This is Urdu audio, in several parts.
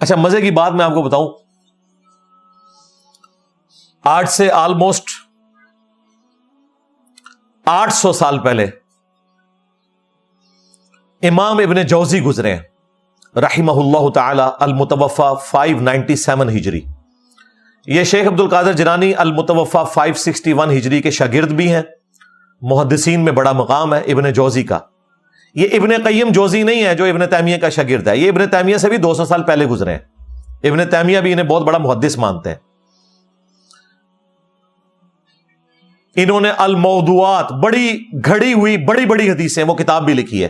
اچھا مزے کی بات میں آپ کو بتاؤں، آج سے آلموسٹ 800 سال پہلے امام ابن جوزی گزرے ہیں رحمہ اللہ تعالی، المتوفى 597 ہجری. یہ شیخ عبد القادر جیلانی المتوفى 561 ہجری کے شاگرد بھی ہیں. محدثین میں بڑا مقام ہے ابن جوزی کا. یہ ابن قیم جوزی نہیں ہے جو ابن تیمیہ کا شاگرد ہے، یہ ابن تیمیہ سے بھی 200 سال پہلے گزرے ہیں. ابن تیمیہ بھی انہیں بہت بڑا محدث مانتے ہیں. انہوں نے الموضوعات، بڑی گھڑی ہوئی بڑی بڑی حدیثیں، وہ کتاب بھی لکھی ہے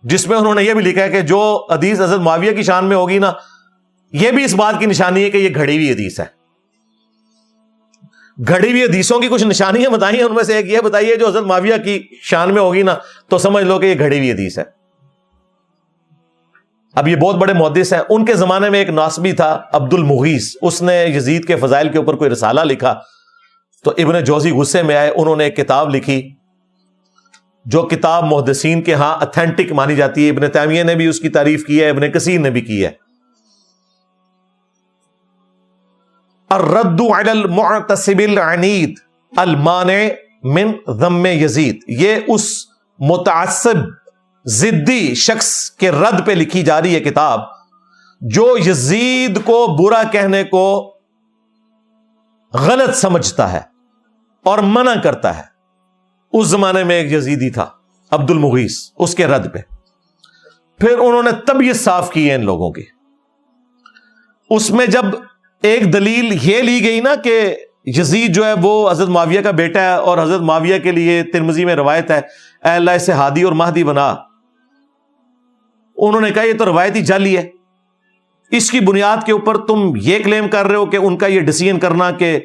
جس میں انہوں نے یہ بھی لکھا ہے کہ جو حدیث حضرت معاویہ کی شان میں ہوگی نا، یہ بھی اس بات کی نشانی ہے کہ یہ گھڑی ہوئی حدیث ہے. گھڑی ہوئی حدیثوں کی کچھ نشانیاں بتائی ہیں، ان میں سے ایک یہ بتائیے جو حضرت معاویہ کی شان میں ہوگی نا تو سمجھ لو کہ یہ گھڑی ہوئی حدیث ہے. اب یہ بہت بڑے محدث ہیں. ان کے زمانے میں ایک ناسبی تھا عبد المغیث، اس نے یزید کے فضائل کے اوپر کوئی رسالہ لکھا تو ابن جوزی غصے میں آئے، انہوں نے ایک کتاب لکھی جو کتاب محدثین کے ہاں اتھینٹک مانی جاتی ہے. ابن تیمیہ نے بھی اس کی تعریف کی ہے، ابن کثیر نے بھی کی ہے. الرد علی المعتصب العنید المانع من ذم یزید. یہ اس متعصب ضدی شخص کے رد پہ لکھی جا رہی ہے کتاب جو یزید کو برا کہنے کو غلط سمجھتا ہے اور منع کرتا ہے. اس زمانے میں ایک یزیدی تھا عبد المغیث، اس کے رد پہ پھر انہوں نے طبیعت صاف کی ہے ان لوگوں کی. اس میں جب ایک دلیل یہ لی گئی نا کہ یزید جو ہے وہ حضرت معاویہ کا بیٹا ہے اور حضرت معاویہ کے لیے ترمذی میں روایت ہے اے اللہ اسے ہادی اور مہدی بنا، انہوں نے کہا یہ تو روایتی جعلی ہے، اس کی بنیاد کے اوپر تم یہ کلیم کر رہے ہو کہ ان کا یہ ڈیسیژن کرنا کہ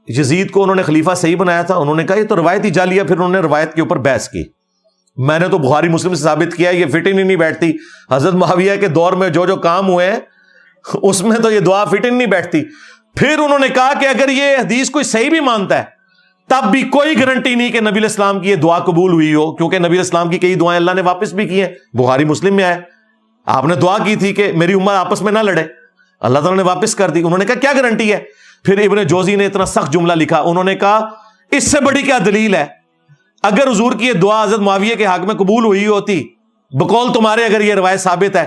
یزید کو انہوں نے خلیفہ صحیح بنایا تھا. انہوں نے کہا یہ تو روایتی جعلی ہے. پھر انہوں نے روایت کے اوپر بحث کی. میں نے تو بخاری مسلم سے ثابت کیا یہ فٹ ہی نہیں بیٹھتی. حضرت معاویہ کے دور میں جو جو کام ہوئے ہیں اس میں تو یہ دعا فٹ ہی نہیں بیٹھتی. پھر انہوں نے کہا کہ اگر یہ حدیث کوئی صحیح بھی مانتا ہے تب بھی کوئی گارنٹی نہیں کہ نبی الاسلام کی یہ دعا قبول ہوئی ہو، کیونکہ نبی الاسلام کی کئی دعائیں اللہ نے واپس بھی کی ہیں. بخاری مسلم میں آئے آپ نے دعا کی تھی کہ میری امت آپس میں نہ لڑے، اللہ تعالیٰ نے واپس کر دی. انہوں نے کہا کیا گارنٹی ہے؟ پھر ابن جوزی نے اتنا سخت جملہ لکھا، انہوں نے کہا اس سے بڑی کیا دلیل ہے، اگر حضور کی یہ دعا حضرت معاویہ کے حق میں قبول ہوئی ہوتی بقول تمہارے، اگر یہ روایت ثابت ہے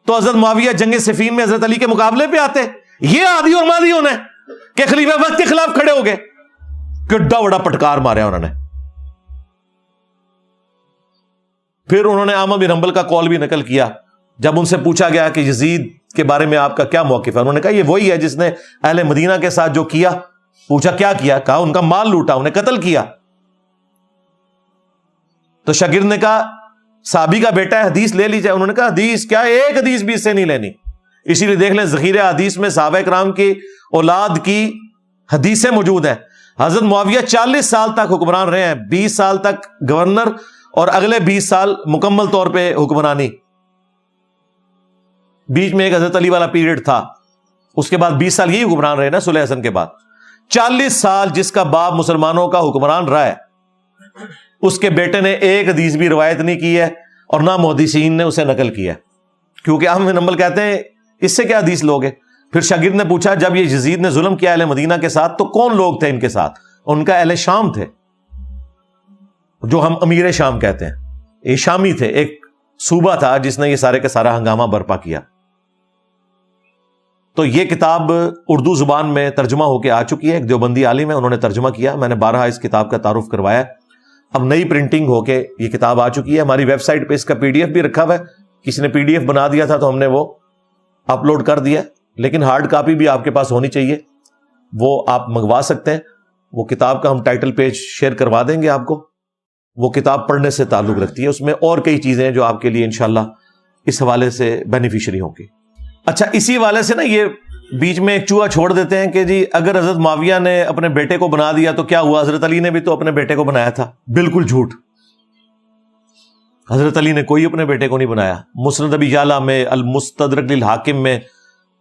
تو حضرت معاویہ جنگ صفین میں حضرت علی کے مقابلے پہ آتے. یہ آدھی اور مادی ہونا ہے کہ خلیفہ وقت کے خلاف کھڑے ہو گئے. کڈا بڑا پٹکار مارا انہوں نے. پھر انہوں نے احمد بن حنبل کا قول بھی نقل کیا. جب ان سے پوچھا گیا کہ یزید کے بارے میں آپ کا کیا موقف ہے، انہوں نے کہا یہ وہی ہے جس نے اہل مدینہ کے ساتھ جو کیا. پوچھا کیا کیا؟ کہا ان کا مال لوٹا، انہیں قتل کیا. تو شاگرد نے کہا صحابی کا بیٹا ہے، حدیث لے لی جائے. انہوں نے کہا حدیث کیا، ایک حدیث بھی اس سے نہیں لینی. اسی لیے دیکھ لیں ذخیرہ حدیث میں صحابہ کرام کی اولاد کی حدیثیں موجود ہیں. حضرت معاویہ 40 سال تک حکمران رہے ہیں، 20 سال تک گورنر اور اگلے 20 سال مکمل طور پہ حکمرانی. بیچ میں ایک حضرت علی والا پیریڈ تھا، اس کے بعد 20 سال یہی حکمران رہے نا صلح حسن کے بعد. 40 سال جس کا باپ مسلمانوں کا حکمران رہا ہے اس کے بیٹے نے ایک حدیث بھی روایت نہیں کی ہے اور نہ محدثین نے اسے نقل کیا، کیونکہ احمد بن حنبل کہتے ہیں اس سے کیا حدیث لوگے. پھر شاگرد نے پوچھا جب یہ یزید نے ظلم کیا اہل مدینہ کے ساتھ تو کون لوگ تھے ان کے ساتھ؟ ان کا اہل شام تھے، جو ہم امیر شام کہتے ہیں. یہ شامی تھے، ایک صوبہ تھا جس نے یہ سارے کا سارا ہنگامہ برپا کیا. تو یہ کتاب اردو زبان میں ترجمہ ہو کے آ چکی ہے. ایک دیوبندی عالم ہے، انہوں نے ترجمہ کیا. میں نے 12 اس کتاب کا تعارف کروایا. اب نئی پرنٹنگ ہو کے یہ کتاب آ چکی ہے. ہماری ویب سائٹ پہ اس کا PDF بھی رکھا ہوا ہے. کسی نے PDF بنا دیا تھا تو ہم نے وہ اپلوڈ کر دیا، لیکن ہارڈ کاپی بھی آپ کے پاس ہونی چاہیے، وہ آپ منگوا سکتے ہیں. وہ کتاب کا ہم ٹائٹل پیج شیئر کروا دیں گے آپ کو. وہ کتاب پڑھنے سے تعلق رکھتی ہے، اس میں اور کئی چیزیں ہیں جو آپ کے لیے انشاءاللہ اس حوالے سے بینیفیشری ہوں گی. اچھا اسی والے سے نا یہ بیچ میں ایک چوہا چھوڑ دیتے ہیں کہ جی اگر حضرت معاویہ نے اپنے بیٹے کو بنا دیا تو کیا ہوا، حضرت علی نے بھی تو اپنے بیٹے کو بنایا تھا. بالکل جھوٹ، حضرت علی نے کوئی اپنے بیٹے کو نہیں بنایا. مسند ابی یعلا میں، المستدرک للحاکم میں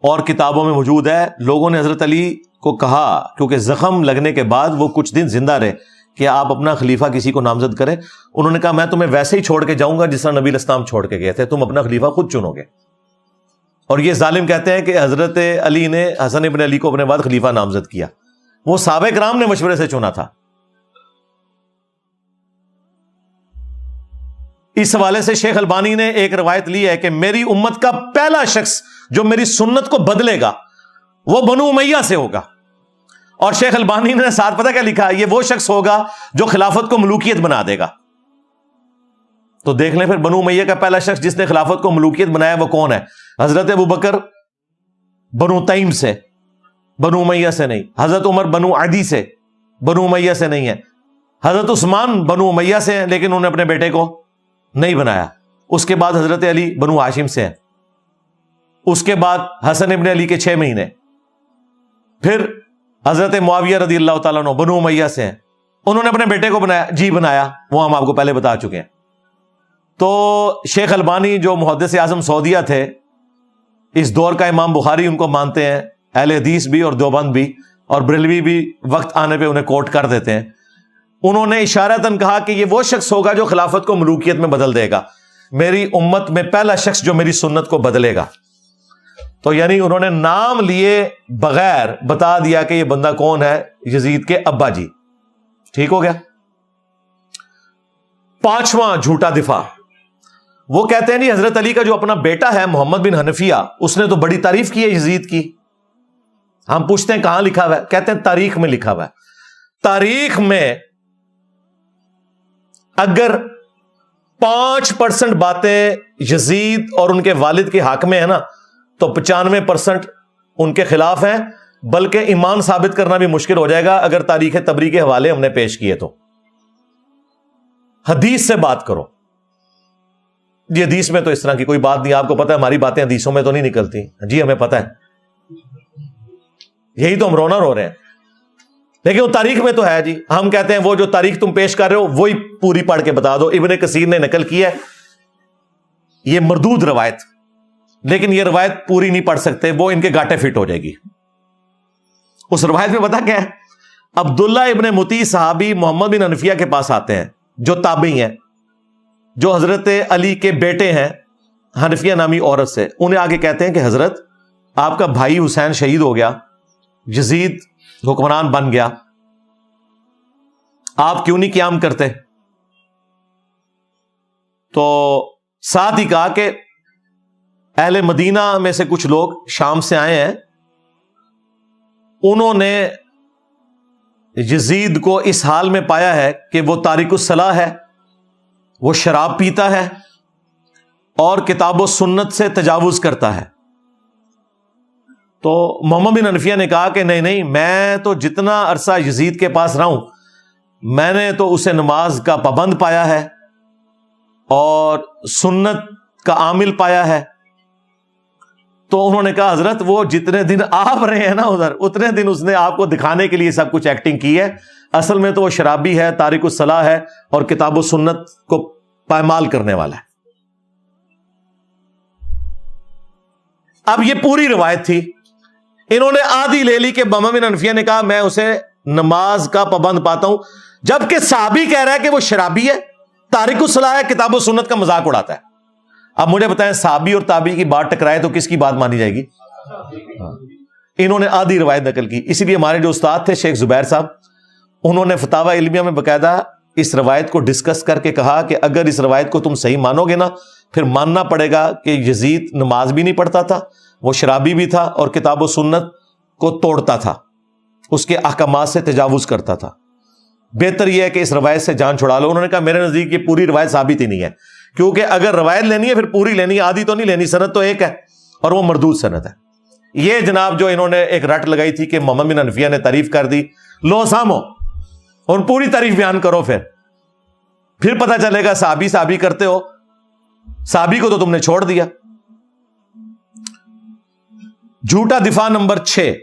اور کتابوں میں موجود ہے. لوگوں نے حضرت علی کو کہا کیونکہ زخم لگنے کے بعد وہ کچھ دن زندہ رہے کہ آپ اپنا خلیفہ کسی کو نامزد کریں. انہوں نے کہا میں تمہیں ویسے ہی چھوڑ کے جاؤں گا جس طرح نبی الاسلام چھوڑ کے گئے تھے، تم اپنا خلیفہ خود چنو گے. اور یہ ظالم کہتے ہیں کہ حضرت علی نے حسن ابن علی کو اپنے بعد خلیفہ نامزد کیا. وہ صحابہ کرام نے مشورے سے چنا تھا. اس حوالے سے شیخ البانی نے ایک روایت لی ہے کہ میری امت کا پہلا شخص جو میری سنت کو بدلے گا وہ بنو امیہ سے ہوگا. اور شیخ البانی نے ساتھ پتہ کیا لکھا؟ یہ وہ شخص ہوگا جو خلافت کو ملوکیت بنا دے گا. تو دیکھ لیں پھر بنو امیہ کا پہلا شخص جس نے خلافت کو ملوکیت بنایا وہ کون ہے؟ حضرت ابو بکر بنو تیم سے، بنو امیہ سے نہیں. حضرت عمر بنو عدی سے، بنو امیہ سے نہیں ہے. حضرت عثمان بنو امیہ سے ہیں لیکن انہوں نے اپنے بیٹے کو نہیں بنایا. اس کے بعد حضرت علی بنو ہاشم سے ہیں. اس کے بعد حسن ابن علی کے 6 مہینے. پھر حضرت معاویہ رضی اللہ تعالیٰ عنہ بنو امیہ سے ہیں. انہوں نے اپنے بیٹے کو بنایا. جی بنایا، وہ ہم آپ کو پہلے بتا چکے ہیں. تو شیخ البانی جو محدث اعظم سعودیہ تھے، اس دور کا امام بخاری ان کو مانتے ہیں، اہل حدیث بھی اور دیوبند بھی اور بریلوی بھی وقت آنے پہ انہیں کوٹ کر دیتے ہیں. انہوں نے اشارتاً کہا کہ یہ وہ شخص ہوگا جو خلافت کو ملوکیت میں بدل دے گا. میری امت میں پہلا شخص جو میری سنت کو بدلے گا. تو یعنی انہوں نے نام لیے بغیر بتا دیا کہ یہ بندہ کون ہے؟ یزید کے ابا جی. ٹھیک ہو گیا. 5واں جھوٹا دفاع. وہ کہتے ہیں نہیں حضرت علی کا جو اپنا بیٹا ہے محمد بن حنفیہ، اس نے تو بڑی تعریف کی ہے یزید کی. ہم پوچھتے ہیں کہاں لکھا ہوا ہے؟ کہتے ہیں تاریخ میں لکھا ہوا ہے. تاریخ میں اگر 5% باتیں یزید اور ان کے والد کے حق میں ہے نا تو 95% ان کے خلاف ہیں. بلکہ ایمان ثابت کرنا بھی مشکل ہو جائے گا اگر تاریخ تبری کے حوالے ہم نے پیش کیے تو. حدیث سے بات کرو. جی حدیث میں تو اس طرح کی کوئی بات نہیں، آپ کو پتہ ہے ہماری باتیں حدیثوں میں تو نہیں نکلتی. جی ہمیں پتہ ہے، یہی تو ہم رونا رو رہے ہیں. لیکن وہ تاریخ میں تو ہے. جی ہم کہتے ہیں وہ جو تاریخ تم پیش کر رہے ہو وہی پوری پڑھ کے بتا دو. ابن کثیر نے نقل کی ہے یہ مردود روایت، لیکن یہ روایت پوری نہیں پڑھ سکتے، وہ ان کے گاٹے فٹ ہو جائے گی. اس روایت میں پتہ کیا ہے؟ عبداللہ ابن مطیع صحابی محمد بن حنفیہ کے پاس آتے ہیں جو تابعی ہیں، جو حضرت علی کے بیٹے ہیں حنفیہ نامی عورت سے. انہیں آگے کہتے ہیں کہ حضرت آپ کا بھائی حسین شہید ہو گیا، یزید حکمران بن گیا، آپ کیوں نہیں قیام کرتے؟ تو ساتھ ہی کہا کہ اہل مدینہ میں سے کچھ لوگ شام سے آئے ہیں، انہوں نے یزید کو اس حال میں پایا ہے کہ وہ تارک الصلاح ہے، وہ شراب پیتا ہے اور کتاب و سنت سے تجاوز کرتا ہے. تو محمد بن حنفیہ نے کہا کہ نہیں، میں تو جتنا عرصہ یزید کے پاس رہا ہوں میں نے تو اسے نماز کا پابند پایا ہے اور سنت کا عامل پایا ہے. تو انہوں نے کہا حضرت وہ جتنے دن آپ رہے ہیں نا ادھر، اتنے دن اس نے آپ کو دکھانے کے لیے سب کچھ ایکٹنگ کی ہے. اصل میں تو وہ شرابی ہے، تارک الصلاح ہے اور کتاب و سنت کو پائمال کرنے والا ہے. اب یہ پوری روایت تھی، انہوں نے آدھی لے لی کہ محمد بن حنفیہ نے کہا میں اسے نماز کا پابند پاتا ہوں، جبکہ صحابی کہہ رہا ہے کہ وہ شرابی ہے، تارک الصلاح ہے، کتاب و سنت کا مذاق اڑاتا ہے. اب مجھے بتائیں صحابی اور تابعی کی بات ٹکرائے تو کس کی بات مانی جائے گی؟ انہوں نے آدھی روایت نقل کی. اسی لیے ہمارے جو استاد تھے شیخ زبیر صاحب، انہوں نے فتاوی علمیہ میں باقاعدہ اس روایت کو ڈسکس کر کے کہا کہ اگر اس روایت کو تم صحیح مانو گے نا پھر ماننا پڑے گا کہ یزید نماز بھی نہیں پڑھتا تھا، وہ شرابی بھی تھا اور کتاب و سنت کو توڑتا تھا، اس کے احکامات سے تجاوز کرتا تھا. بہتر یہ ہے کہ اس روایت سے جان چھڑا لو. انہوں نے کہا میرے نزدیک یہ پوری روایت ثابت ہی نہیں ہے، کیونکہ اگر روایت لینی ہے پھر پوری لینی ہے، آدھی تو نہیں لینی. سند تو ایک ہے اور وہ مردود سند ہے. یہ جناب جو انہوں نے ایک رٹ لگائی تھی کہ محمد بن حنفیہ نے تعریف کر دی، لو سامو اور پوری تعریف بیان کرو، پھر پتہ چلے گا صحابی کرتے ہو، صحابی کو تو تم نے چھوڑ دیا. جھوٹا دفاع نمبر 6،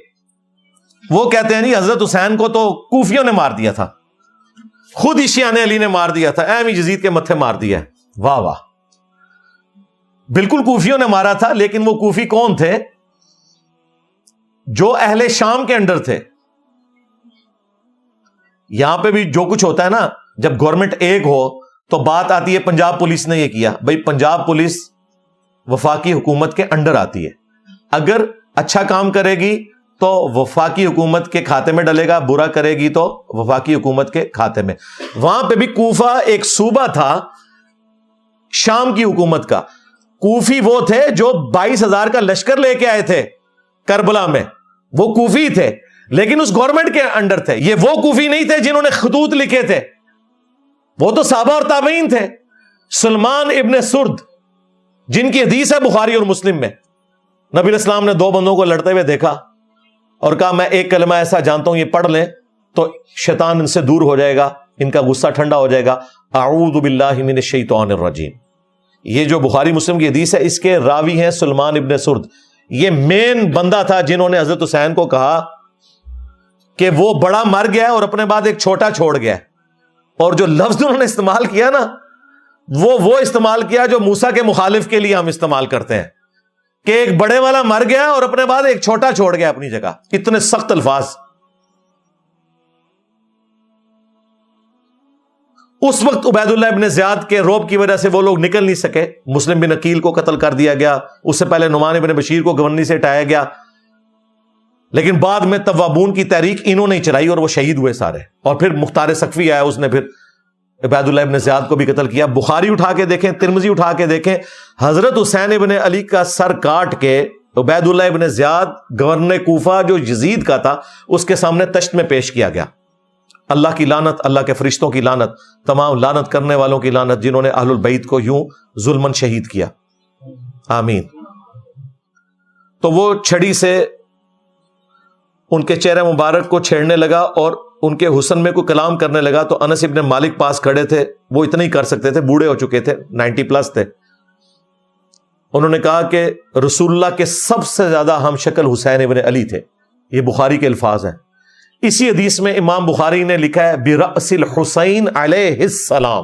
وہ کہتے ہیں نہیں حضرت حسین کو تو کوفیوں نے مار دیا تھا، خود عشیان علی نے مار دیا تھا، ایم یزید کے متھے مار دیا ہے. واہ واہ، بالکل کوفیوں نے مارا تھا، لیکن وہ کوفی کون تھے؟ جو اہل شام کے انڈر تھے. یہاں پہ بھی جو کچھ ہوتا ہے نا، جب گورنمنٹ ایک ہو تو بات آتی ہے پنجاب پولیس نے یہ کیا. بھائی پنجاب پولیس وفاقی حکومت کے انڈر آتی ہے، اگر اچھا کام کرے گی تو وفاقی حکومت کے کھاتے میں ڈلے گا، برا کرے گی تو وفاقی حکومت کے کھاتے میں. وہاں پہ بھی کوفہ ایک صوبہ تھا شام کی حکومت کا. کوفی وہ تھے جو 22,000 کا لشکر لے کے آئے تھے کربلا میں، وہ کوفی تھے لیکن اس گورنمنٹ کے انڈر تھے. یہ وہ کوفی نہیں تھے جنہوں نے خطوط لکھے تھے، وہ تو صحابہ اور تابعین تھے. سلمان ابن سرد جن کی حدیث ہے بخاری اور مسلم میں، نبی علیہ السلام نے 2 بندوں کو لڑتے ہوئے دیکھا اور کہا میں ایک کلمہ ایسا جانتا ہوں یہ پڑھ لیں تو شیطان ان سے دور ہو جائے گا، ان کا غصہ ٹھنڈا ہو جائے گا. اعوذ باللہ من الشیطان الرجیم. یہ جو بخاری مسلم کی حدیث ہے اس کے راوی ہیں سلمان ابن سرد. یہ مین بندہ تھا جنہوں نے حضرت حسین کو کہا کہ وہ بڑا مر گیا اور اپنے بعد ایک چھوٹا چھوڑ گیا. اور جو لفظ انہوں نے استعمال کیا نا وہ استعمال کیا جو موسیٰ کے مخالف کے لیے ہم استعمال کرتے ہیں کہ ایک بڑے والا مر گیا اور اپنے بعد ایک چھوٹا چھوڑ گیا اپنی جگہ. اتنے سخت الفاظ. اس وقت عبید اللہ ابن زیاد کے روب کی وجہ سے وہ لوگ نکل نہیں سکے. مسلم بن عقیل کو قتل کر دیا گیا، اس سے پہلے نعمان ابن بشیر کو گورنری سے ہٹایا گیا، لیکن بعد میں توابون کی تحریک انہوں نے چلائی اور وہ شہید ہوئے سارے. اور پھر مختار ثقفی آیا، اس نے پھر عبید اللہ ابن زیاد کو بھی قتل کیا. بخاری اٹھا کے دیکھیں، ترمذی اٹھا کے دیکھیں، حضرت حسین ابن علی کا سر کاٹ کے عبید اللہ ابن زیاد گورنر کوفہ جو یزید کا تھا اس کے سامنے تشت میں پیش کیا گیا. اللہ کی لعنت، اللہ کے فرشتوں کی لعنت، تمام لعنت کرنے والوں کی لعنت جنہوں نے اہل البیت کو یوں ظلمن شہید کیا. آمین. تو وہ چھڑی سے ان کے چہرے مبارک کو چھیڑنے لگا اور ان کے حسن میں کوئی کلام کرنے لگا. تو انس ابن مالک پاس کھڑے تھے، وہ اتنا ہی کر سکتے تھے، بوڑھے ہو چکے تھے، 90+ تھے. انہوں نے کہا کہ رسول اللہ کے سب سے زیادہ ہم شکل حسین ابن علی تھے. یہ بخاری کے الفاظ ہیں. اسی حدیث میں امام بخاری نے لکھا ہے برأس الحسین علیہ السلام.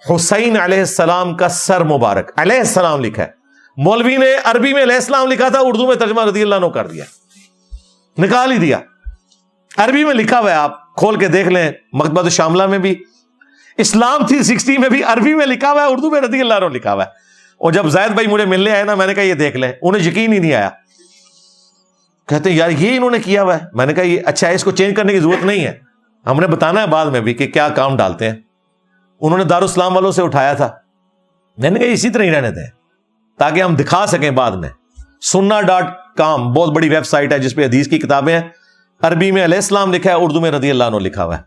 حسین علیہ السلام کا سر مبارک، علیہ السلام لکھا ہے. مولوی نے عربی میں علیہ السلام لکھا تھا، اردو میں ترجمہ رضی اللہ عنہ کر دیا، نکال ہی دیا. عربی میں لکھا ہوا ہے، آپ کھول کے دیکھ لیں، مکتبۃ الشاملہ میں بھی، اسلام 360 میں بھی عربی میں لکھا ہوا ہے، اردو میں رضی اللہ عنہ لکھا ہوا ہے. اور جب زید بھائی مجھے ملنے آئے نا، میں نے کہا یہ دیکھ لیں، انہیں یقین ہی نہیں آیا. کہتے ہیں یار یہ انہوں نے کیا ہوا ہے. میں نے کہا یہ اچھا ہے، اس کو چینج کرنے کی ضرورت نہیں ہے، ہم نے بتانا ہے بعد میں بھی کہ کیا کام ڈالتے ہیں. انہوں نے دارالاسلام والوں سے اٹھایا تھا، میں نے کہا اسی طرح ہی رہنے دیں تاکہ ہم دکھا سکیں بعد میں. sunna.com بہت بڑی ویب سائٹ ہے جس پہ حدیث کی کتابیں ہیں. عربی میں علیہ السلام لکھا ہے، اردو میں رضی اللہ عنہ لکھا ہوا ہے.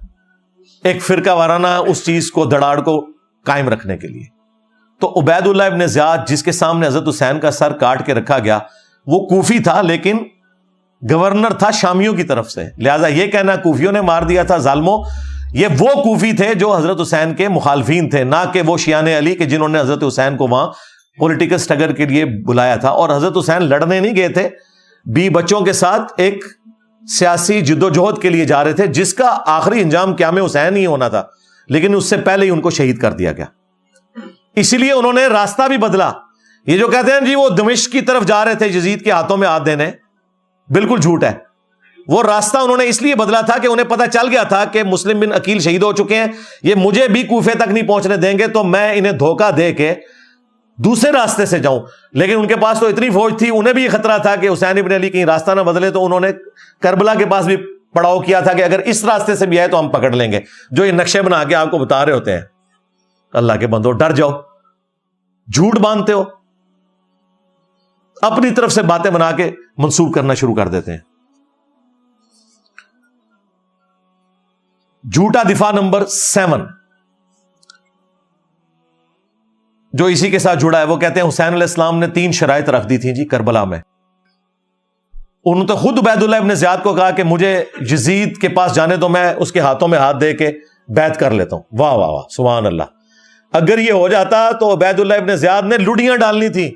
ایک فرقہ وارانہ اس چیز کو دھڑاڑ کو قائم رکھنے کے لیے. تو عبید اللہ ابن زیاد جس کے سامنے حضرت حسین کا سر کاٹ کے رکھا گیا، وہ کوفی تھا لیکن گورنر تھا شامیوں کی طرف سے. لہذا یہ کہنا کوفیوں نے مار دیا تھا ظالموں، یہ وہ کوفی تھے جو حضرت حسین کے مخالفین تھے، نہ کہ وہ شیعان علی کے جنہوں نے حضرت حسین کو وہاں پولیٹیکل سٹرگل کے لیے بلایا تھا. اور حضرت حسین لڑنے نہیں گئے تھے، بچوں کے ساتھ ایک سیاسی جدوجہد کے لیے جا رہے تھے جس کا آخری انجام قیام حسین ہی ہونا تھا، لیکن اس سے پہلے ہی ان کو شہید کر دیا گیا. اسی لیے انہوں نے راستہ بھی بدلا. یہ جو کہتے ہیں جی وہ دمشق کی طرف جا رہے تھے یزید کے ہاتھوں میں ہاتھ دینے، بالکل جھوٹ ہے. وہ راستہ انہوں نے اس لیے بدلا تھا کہ انہیں پتہ چل گیا تھا کہ مسلم بن عقیل شہید ہو چکے ہیں، یہ مجھے بھی کوفے تک نہیں پہنچنے دیں گے، تو میں انہیں دھوکہ دے کے دوسرے راستے سے جاؤں. لیکن ان کے پاس تو اتنی فوج تھی، انہیں بھی یہ خطرہ تھا کہ حسین ابن علی کہیں راستہ نہ بدلے، تو انہوں نے کربلا کے پاس بھی پڑاؤ کیا تھا کہ اگر اس راستے سے بھی آئے تو ہم پکڑ لیں گے، جو یہ نقشے بنا کے آپ کو بتا رہے ہوتے ہیں. اللہ کے بندو ڈر جاؤ، جھوٹ باندھتے ہو، اپنی طرف سے باتیں بنا کے منسوب کرنا شروع کر دیتے ہیں. جھوٹا دفاع نمبر 7 جو اسی کے ساتھ جڑا ہے، وہ کہتے ہیں حسین علیہ السلام نے 3 شرائط رکھ دی تھیں جی کربلا میں. انہوں نے خود عبید اللہ ابن زیاد کو کہا کہ مجھے یزید کے پاس جانے دو، میں اس کے ہاتھوں میں ہاتھ دے کے بیعت کر لیتا ہوں. واہ واہ واہ سبحان اللہ. اگر یہ ہو جاتا تو عبید اللہ ابن زیاد نے لڑیاں ڈالنی تھی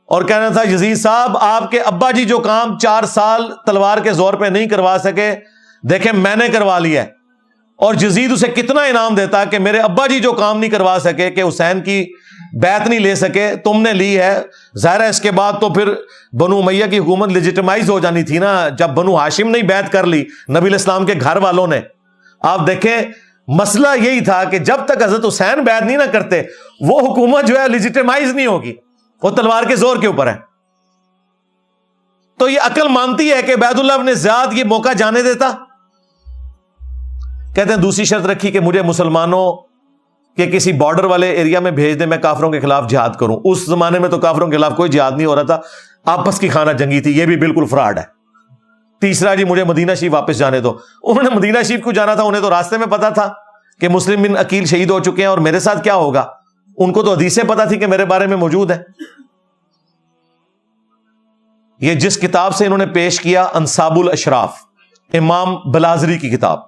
اور کہنا تھا یزید صاحب آپ کے ابا جی جو کام 4 سال تلوار کے زور پہ نہیں کروا سکے، دیکھیں میں نے کروا لیا ہے. اور یزید اسے کتنا انعام دیتا کہ میرے ابا جی جو کام نہیں کروا سکے، کہ حسین کی بیعت نہیں لے سکے، تم نے لی ہے. ظاہر ہے اس کے بعد تو پھر بنو امیہ کی حکومت لیجیٹمائز ہو جانی تھی نا، جب بنو ہاشم نے بیعت کر لی نبی علیہ السلام کے گھر والوں نے. آپ دیکھیں مسئلہ یہی تھا کہ جب تک حضرت حسین بیعت نہیں نہ کرتے وہ حکومت جو ہے لیجیٹمائز نہیں ہوگی، وہ تلوار کے زور کے اوپر ہے. تو یہ عقل مانتی ہے کہ عبید اللہ بن زیاد یہ موقع جانے دیتا؟ کہتے ہیں دوسری شرط رکھی کہ مجھے مسلمانوں کے کسی بارڈر والے ایریا میں بھیج دیں، میں کافروں کے خلاف جہاد کروں۔ اس زمانے میں تو کافروں کے خلاف کوئی جہاد نہیں ہو رہا تھا، آپس کی خانہ جنگی تھی، یہ بھی بالکل فراڈ ہے۔ تیسرا جی مجھے مدینہ شریف واپس جانے دو۔ انہوں نے مدینہ شریف کو جانا تھا، انہیں تو راستے میں پتا تھا کہ مسلم بن عقیل شہید ہو چکے ہیں اور میرے ساتھ کیا ہوگا، ان کو تو حدیثیں پتا تھی کہ میرے بارے میں موجود ہے۔ یہ جس کتاب سے انہوں نے پیش کیا انصاب الاشراف، امام بلازری کی کتاب،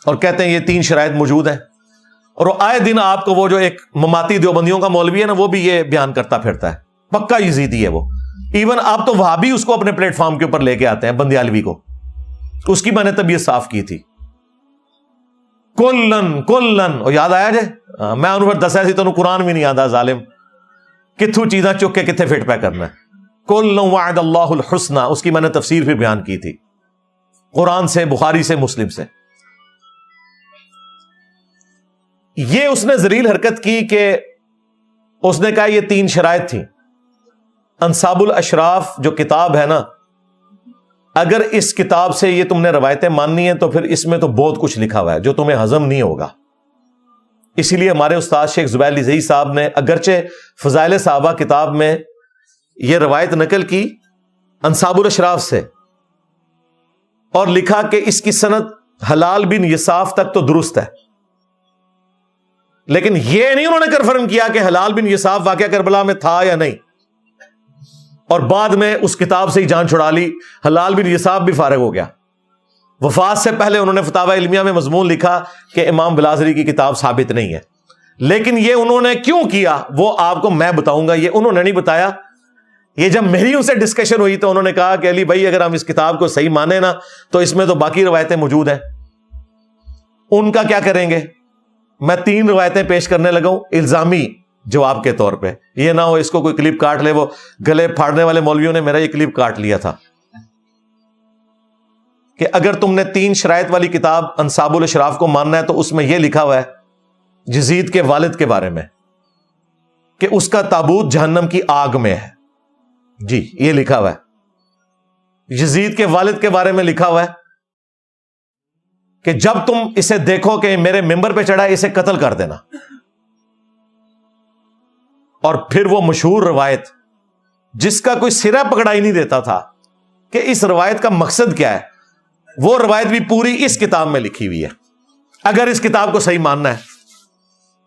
اور کہتے ہیں یہ 3 شرائط موجود ہیں، اور وہ آئے دن آپ کو وہ جو ایک مماتی دیوبندیوں کا مولوی ہے نا، وہ بھی یہ بیان کرتا پھرتا ہے، پکا یزیدی ہے وہ۔ ایون آپ تو وہابی اس کو اپنے پلیٹ فارم کے اوپر لے کے آتے ہیں، بندیالوی کو، اس کی میں نے طبیعت صاف کی تھی۔ کلن وہ یاد آیا جائے، میں انہوں نے دسیا سی تو قرآن بھی نہیں آتا، ظالم کتھو چیزاں چک کے کتنے فٹ پہ کرنا ہے۔ کلن وعد اللہ الحسنى، اس کی میں نے تفسیر پھر بیان کی تھی، قرآن سے، بخاری سے، مسلم سے۔ یہ اس نے ذلیل حرکت کی کہ اس نے کہا یہ 3 شرائط تھیں۔ انصاب الاشراف جو کتاب ہے نا، اگر اس کتاب سے یہ تم نے روایتیں ماننی ہیں تو پھر اس میں تو بہت کچھ لکھا ہوا ہے جو تمہیں ہضم نہیں ہوگا۔ اسی لیے ہمارے استاد شیخ زبیر علی زئی صاحب نے اگرچہ فضائل صحابہ کتاب میں یہ روایت نقل کی انصاب الاشراف سے، اور لکھا کہ اس کی سند حلال بن یساف تک تو درست ہے، لیکن یہ نہیں انہوں نے کنفرم کیا کہ حلال بن یساف واقعہ کربلا میں تھا یا نہیں، اور بعد میں اس کتاب سے ہی جان چھڑا لی، حلال بن یساف بھی فارغ ہو گیا۔ وفات سے پہلے انہوں نے فتاوی علمیہ میں مضمون لکھا کہ امام بلازری کی کتاب ثابت نہیں ہے، لیکن یہ انہوں نے کیوں کیا وہ آپ کو میں بتاؤں گا، یہ انہوں نے نہیں بتایا۔ یہ جب میری ان سے ڈسکشن ہوئی تو انہوں نے کہا کہ علی بھائی اگر ہم اس کتاب کو صحیح مانیں نا تو اس میں تو باقی روایتیں موجود ہیں، ان کا کیا کریں گے؟ میں 3 روایتیں پیش کرنے لگا ہوں الزامی جواب کے طور پہ، یہ نہ ہو اس کو کوئی کلپ کاٹ لے، وہ گلے پھاڑنے والے مولویوں نے میرا یہ کلپ کاٹ لیا تھا کہ اگر تم نے 3 شرائط والی کتاب انصاب الاشراف کو ماننا ہے تو اس میں یہ لکھا ہوا ہے یزید کے والد کے بارے میں کہ اس کا تابوت جہنم کی آگ میں ہے۔ جی یہ لکھا ہوا ہے، یزید کے والد کے بارے میں لکھا ہوا ہے کہ جب تم اسے دیکھو کہ میرے ممبر پہ چڑھا ہے اسے قتل کر دینا۔ اور پھر وہ مشہور روایت جس کا کوئی سرا پکڑا ہی نہیں دیتا تھا کہ اس روایت کا مقصد کیا ہے، وہ روایت بھی پوری اس کتاب میں لکھی ہوئی ہے۔ اگر اس کتاب کو صحیح ماننا ہے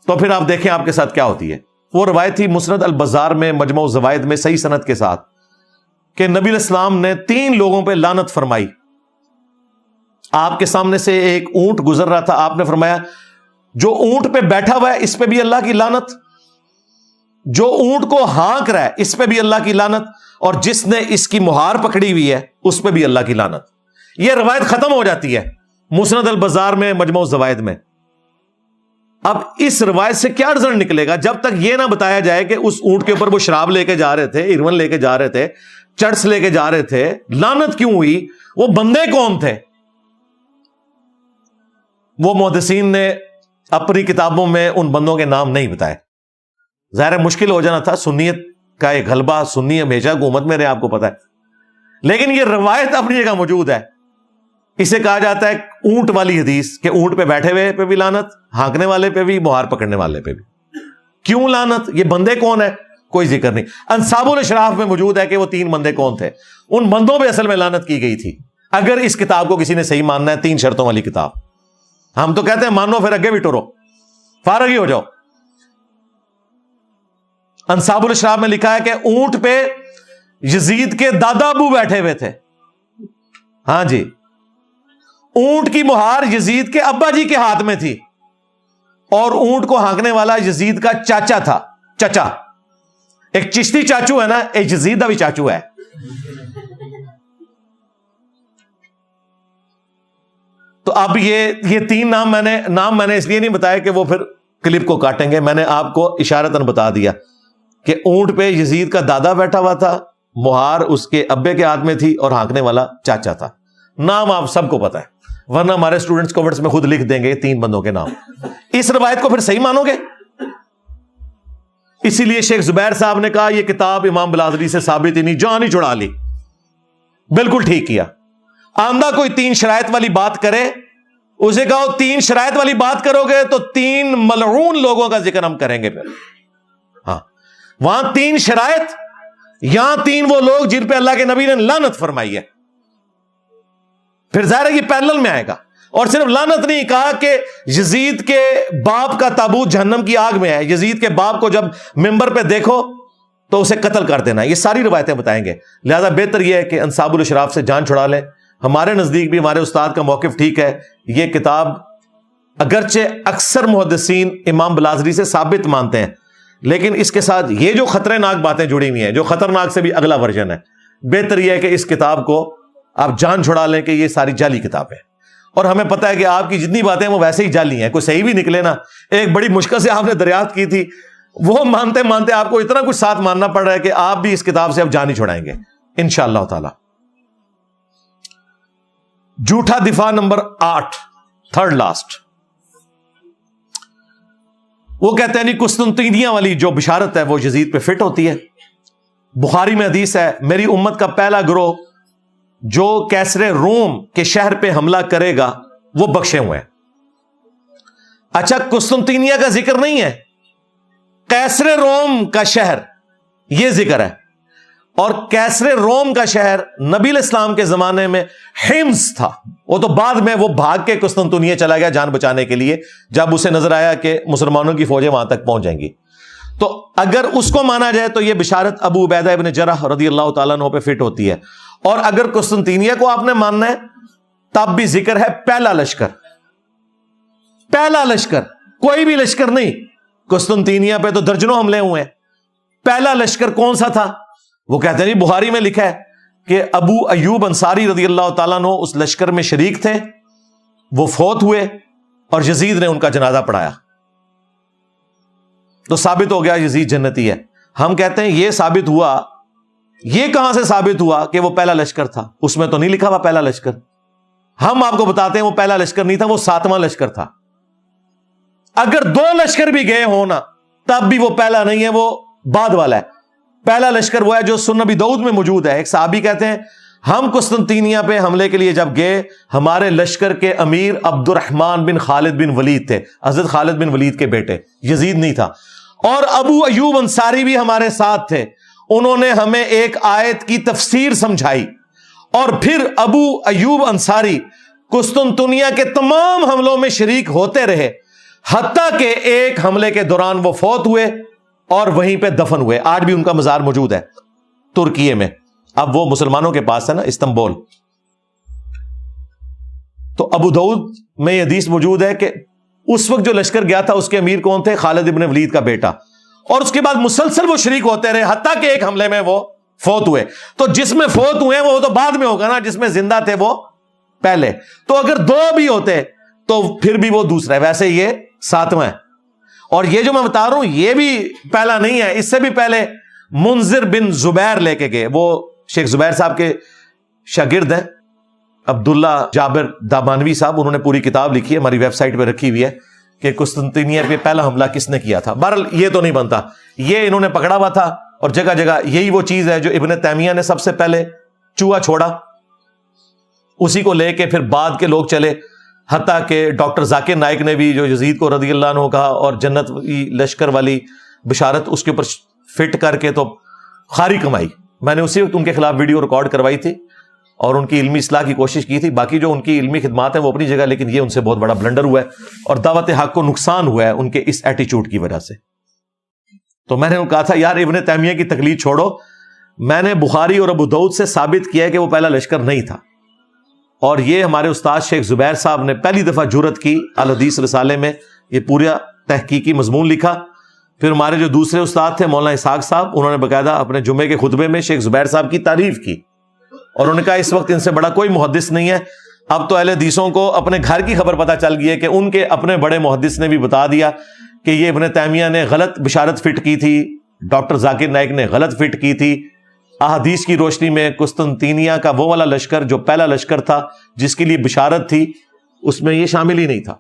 تو پھر آپ دیکھیں آپ کے ساتھ کیا ہوتی ہے۔ وہ روایت تھی مسند البزار میں مجموع الزوائد میں صحیح سند کے ساتھ کہ نبی علیہ السلام نے 3 لوگوں پہ لعنت فرمائی۔ آپ کے سامنے سے ایک اونٹ گزر رہا تھا، آپ نے فرمایا جو اونٹ پہ بیٹھا ہوا ہے اس پہ بھی اللہ کی لعنت، جو اونٹ کو ہانک رہا ہے اس پہ بھی اللہ کی لعنت، اور جس نے اس کی مہار پکڑی ہوئی ہے اس پہ بھی اللہ کی لعنت۔ یہ روایت ختم ہو جاتی ہے مسند البزار میں مجموع الزوائد میں۔ اب اس روایت سے کیا رزلٹ نکلے گا جب تک یہ نہ بتایا جائے کہ اس اونٹ کے اوپر وہ شراب لے کے جا رہے تھے، ایرون لے کے جا رہے تھے، چرس لے کے جا رہے تھے، لعنت کیوں ہوئی، وہ بندے کون تھے؟ وہ محدثین نے اپنی کتابوں میں ان بندوں کے نام نہیں بتائے۔ ظاہر مشکل ہو جانا تھا، سنیت کا ایک غلبہ، سنی ہمیشہ حکومت میں رہے، آپ کو پتا ہے، لیکن یہ روایت اپنی جگہ موجود ہے۔ اسے کہا جاتا ہے اونٹ والی حدیث کہ اونٹ پہ بیٹھے ہوئے پہ بھی لعنت، ہانکنے والے پہ بھی، مہار پکڑنے والے پہ بھی۔ کیوں لعنت؟ یہ بندے کون ہیں؟ کوئی ذکر نہیں۔ انصاب الاشراف میں موجود ہے کہ وہ 3 بندے کون تھے، ان بندوں پہ اصل میں لعنت کی گئی تھی۔ اگر اس کتاب کو کسی نے صحیح ماننا ہے، 3 شرطوں والی کتاب، ہم تو کہتے ہیں مانو پھر اگے بھی ٹورو، فارغ ہی ہو جاؤ۔ انصاب الاشراف میں لکھا ہے کہ اونٹ پہ یزید کے دادا ابو بیٹھے ہوئے تھے۔ ہاں جی، اونٹ کی مہار یزید کے ابا جی کے ہاتھ میں تھی، اور اونٹ کو ہانکنے والا یزید کا چاچا تھا، چچا۔ ایک چشتی چاچو ہے نا، ایک یزید کا بھی چاچو ہے۔ تو اب یہ 3 نام میں نے اس لیے نہیں بتایا کہ وہ پھر کلپ کو کاٹیں گے، میں نے آپ کو اشارتاً بتا دیا کہ اونٹ پہ یزید کا دادا بیٹھا ہوا تھا، مہار اس کے ابے کے ہاتھ میں تھی، اور ہانکنے والا چاچا تھا۔ نام آپ سب کو پتا ہے، ورنہ ہمارے اسٹوڈنٹس کوورٹس میں خود لکھ دیں گے 3 بندوں کے نام۔ اس روایت کو پھر صحیح مانو گے؟ اسی لیے شیخ زبیر صاحب نے کہا یہ کتاب امام بلازری سے ثابت ہی نہیں، جان ہی چھڑا لی. بالکل ٹھیک کیا. آندہ کوئی 3 شرائط والی بات کرے، اسے کہو 3 شرائط والی بات کرو گے تو 3 ملعون لوگوں کا ذکر ہم کریں گے. پھر ہاں وہاں 3 شرائط، یہاں 3 وہ لوگ جن پہ اللہ کے نبی نے لعنت فرمائی ہے. پھر ظاہر ہے یہ پیرلل میں آئے گا. اور صرف لعنت نہیں، کہا کہ یزید کے باپ کا تابوت جہنم کی آگ میں ہے، یزید کے باپ کو جب ممبر پہ دیکھو تو اسے قتل کر دینا. یہ ساری روایتیں بتائیں گے. لہذا بہتر یہ ہے کہ انصاب الاشراف سے جان چھڑا لیں. ہمارے نزدیک بھی ہمارے استاد کا موقف ٹھیک ہے. یہ کتاب اگرچہ اکثر محدثین امام بلازری سے ثابت مانتے ہیں، لیکن اس کے ساتھ یہ جو خطرناک باتیں جڑی ہوئی ہیں، جو خطرناک سے بھی اگلا ورژن ہے، بہتر یہ ہے کہ اس کتاب کو آپ جان چھڑا لیں کہ یہ ساری جعلی کتاب ہے. اور ہمیں پتہ ہے کہ آپ کی جتنی باتیں وہ ویسے ہی جعلی ہیں، کوئی صحیح بھی نکلے نا. ایک بڑی مشکل سے آپ نے دریافت کی تھی، وہ مانتے مانتے آپ کو اتنا کچھ ساتھ ماننا پڑ رہا ہے کہ آپ بھی اس کتاب سے اب جان ہی چھڑائیں گے انشاءاللہ تعالی. جھوٹا دفاع نمبر 8، تھرڈ لاسٹ. وہ کہتے ہیں نہیں قسطنطینیہ والی جو بشارت ہے وہ یزید پہ فٹ ہوتی ہے. بخاری میں حدیث ہے، میری امت کا پہلا گروہ جو کیسر روم کے شہر پہ حملہ کرے گا وہ بخشے ہوئے ہیں. اچھا قسطنطینیہ کا ذکر نہیں ہے، کیسر روم کا شہر یہ ذکر ہے. اور کیسر روم کا شہر نبی الاسلام کے زمانے میں حمص تھا. وہ تو بعد میں وہ بھاگ کے قسطنطنیہ چلا گیا جان بچانے کے لیے، جب اسے نظر آیا کہ مسلمانوں کی فوجیں وہاں تک پہنچ جائیں گی. تو اگر اس کو مانا جائے تو یہ بشارت ابو عبیدہ ابن جرح رضی اللہ تعالیٰ عنہ پہ فٹ ہوتی ہے. اور اگر قسطنطینیہ کو آپ نے ماننا ہے تب بھی ذکر ہے پہلا لشکر. پہلا لشکر، کوئی بھی لشکر نہیں. قسطنطینیہ پہ تو درجنوں حملے ہوئے ہیں. پہلا لشکر کون سا تھا؟ وہ کہتے ہیں بخاری میں لکھا ہے کہ ابو ایوب انصاری رضی اللہ تعالیٰ عنہ اس لشکر میں شریک تھے، وہ فوت ہوئے اور یزید نے ان کا جنازہ پڑھایا. تو ثابت ہو گیا یزید جنتی ہے. ہم کہتے ہیں یہ ثابت ہوا، یہ کہاں سے ثابت ہوا کہ وہ پہلا لشکر تھا؟ اس میں تو نہیں لکھا ہوا پہلا لشکر. ہم آپ کو بتاتے ہیں وہ پہلا لشکر نہیں تھا، وہ 7واں لشکر تھا. اگر 2 لشکر بھی گئے ہونا تب بھی وہ پہلا نہیں ہے، وہ بعد والا ہے. پہلا لشکر وہ ہے جو سنن ابی داؤد میں موجود ہے. ایک صحابی کہتے ہیں ہم قسطنطینیہ پہ حملے کے لیے جب گئے، ہمارے لشکر کے امیر عبد الرحمن بن خالد بن ولید تھے، حضرت خالد بن ولید کے بیٹے، یزید نہیں تھا. اور ابو ایوب انصاری بھی ہمارے ساتھ تھے. انہوں نے ہمیں ایک آیت کی تفسیر سمجھائی. اور پھر ابو ایوب انصاری قسطنطنیہ کے تمام حملوں میں شریک ہوتے رہے، حتیٰ کہ ایک حملے کے دوران وہ فوت ہوئے اور وہیں پہ دفن ہوئے. آج بھی ان کا مزار موجود ہے ترکیے میں. اب وہ مسلمانوں کے پاس ہے نا، استنبول. تو ابو داؤد میں یہ حدیث موجود ہے کہ اس وقت جو لشکر گیا تھا اس کے امیر کون تھے؟ خالد ابن ولید کا بیٹا. اور اس کے بعد مسلسل وہ شریک ہوتے رہے حتیٰ کہ ایک حملے میں وہ فوت ہوئے. تو جس میں فوت ہوئے وہ تو بعد میں ہوگا نا، جس میں زندہ تھے وہ پہلے. تو اگر 2 بھی ہوتے تو پھر بھی وہ دوسرا ہے. ویسے یہ 7واں ہے. اور یہ جو میں بتا رہا ہوں یہ بھی پہلا نہیں ہے، اس سے بھی پہلے منذر بن زبیر لے کے گئے. وہ شیخ زبیر صاحب کے شاگرد ہیں، عبداللہ جابر دامانوی صاحب. انہوں نے پوری کتاب لکھی ہے، ہماری ویب سائٹ پہ رکھی ہوئی ہے کہ قسطنطنیہ پہ پہلا حملہ کس نے کیا تھا. بہرحال یہ تو نہیں بنتا، یہ انہوں نے پکڑا ہوا تھا. اور جگہ جگہ یہی وہ چیز ہے جو ابن تیمیہ نے سب سے پہلے چوہا چھوڑا، اسی کو لے کے پھر بعد کے لوگ چلے. حتیٰ کہ ڈاکٹر ذاکر نائک نے بھی جو یزید کو رضی اللہ عنہ کہا اور جنت لشکر والی بشارت اس کے اوپر فٹ کر کے تو خاری کمائی. میں نے اسی وقت ان کے خلاف ویڈیو ریکارڈ کروائی تھی اور ان کی علمی اصلاح کی کوشش کی تھی. باقی جو ان کی علمی خدمات ہیں وہ اپنی جگہ، لیکن یہ ان سے بہت بڑا بلنڈر ہوا ہے اور دعوت حق کو نقصان ہوا ہے ان کے اس ایٹیچیوڈ کی وجہ سے. تو میں نے کہا تھا یار ابن تیمیہ کی تقلید چھوڑو. میں نے بخاری اور ابو داؤد سے ثابت کیا ہے کہ وہ پہلا لشکر نہیں تھا. اور یہ ہمارے استاد شیخ زبیر صاحب نے پہلی دفعہ جرأت کی الحدیث رسالے میں یہ پورا تحقیقی مضمون لکھا. پھر ہمارے جو دوسرے استاد تھے مولانا اسحاق صاحب، انہوں نے باقاعدہ اپنے جمعے کے خطبے میں شیخ زبیر صاحب کی تعریف کی اور انہوں نے کہا اس وقت ان سے بڑا کوئی محدث نہیں ہے. اب تو اہل حدیثوں کو اپنے گھر کی خبر پتہ چل گئی ہے کہ ان کے اپنے بڑے محدث نے بھی بتا دیا کہ یہ ابن تیمیہ نے غلط بشارت فٹ کی تھی، ڈاکٹر ذاکر نائک نے غلط فٹ کی تھی. احادیث کی روشنی میں قسطنطینیہ کا وہ والا لشکر جو پہلا لشکر تھا جس کے لیے بشارت تھی، اس میں یہ شامل ہی نہیں تھا.